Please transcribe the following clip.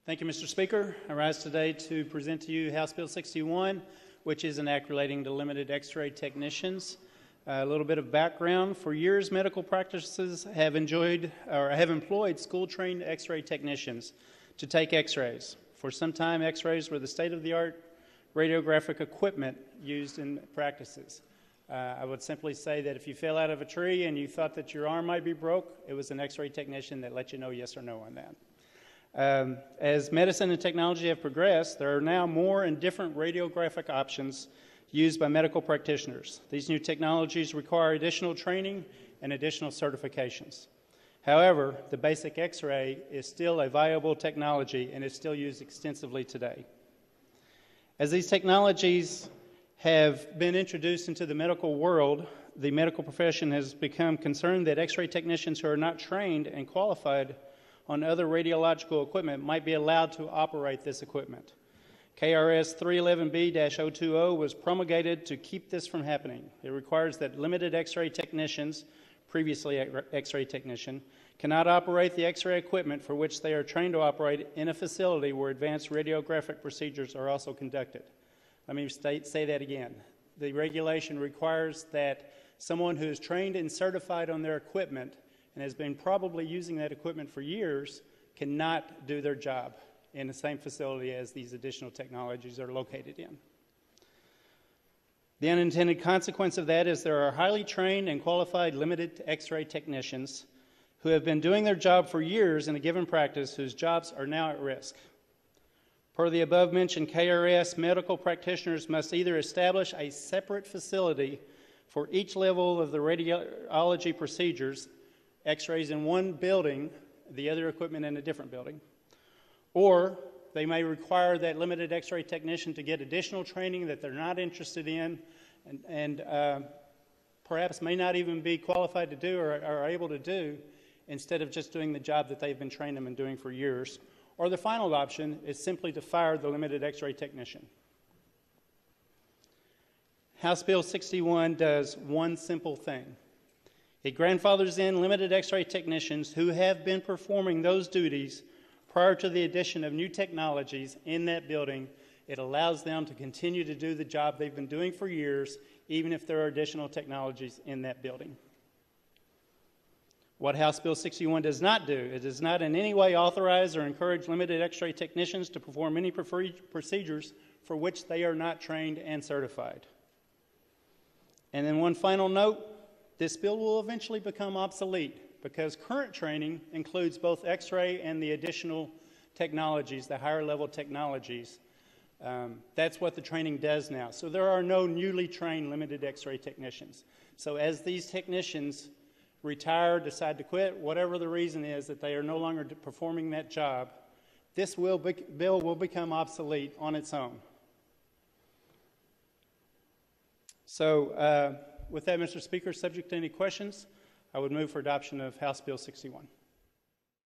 Thank you, Mr. Speaker. I rise today to present to you House Bill 61, which is an act relating to limited X-ray technicians. A little bit of background. For years, medical practices have employed school-trained X-ray technicians to take X-rays. For some time, X-rays were the state-of-the-art radiographic equipment used in practices. I would simply say that if you fell out of a tree and you thought that your arm might be broke, it was an X-ray technician that let you know yes or no on that. As medicine and technology have progressed, there are now more and different radiographic options used by medical practitioners. These new technologies require additional training and additional certifications. However, the basic X-ray is still a viable technology and is still used extensively today. As these technologies have been introduced into the medical world, the medical profession has become concerned that X-ray technicians who are not trained and qualified on other radiological equipment might be allowed to operate this equipment. KRS 311B-020 was promulgated to keep this from happening. It requires that limited X-ray technicians, previously X-ray technician, cannot operate the X-ray equipment for which they are trained to operate in a facility where advanced radiographic procedures are also conducted. Let me say that again. The regulation requires that someone who is trained and certified on their equipment and has been probably using that equipment for years cannot do their job in the same facility as these additional technologies are located in. The unintended consequence of that is there are highly trained and qualified limited X-ray technicians who have been doing their job for years in a given practice whose jobs are now at risk. Per the above-mentioned KRS, medical practitioners must either establish a separate facility for each level of the radiology procedures, X-rays in one building, the other equipment in a different building, or they may require that limited X-ray technician to get additional training that they're not interested in and perhaps may not even be qualified to do or are able to do instead of just doing the job that they've been trained them in doing for years. Or the final option is simply to fire the limited X-ray technician. House Bill 61 does one simple thing. It grandfathers in limited X-ray technicians who have been performing those duties prior to the addition of new technologies in that building. It allows them to continue to do the job they've been doing for years, even if there are additional technologies in that building. What House Bill 61 does not do, it does not in any way authorize or encourage limited X-ray technicians to perform any procedures for which they are not trained and certified. And then one final note, this bill will eventually become obsolete because current training includes both X-ray and the additional technologies, the higher level technologies. That's what the training does now. So there are no newly trained limited X-ray technicians. So as these technicians retire, decide to quit, whatever the reason is that they are no longer performing that job, this bill will become obsolete on its own. So with that, Mr. Speaker, subject to any questions, I would move for adoption of House Bill 61.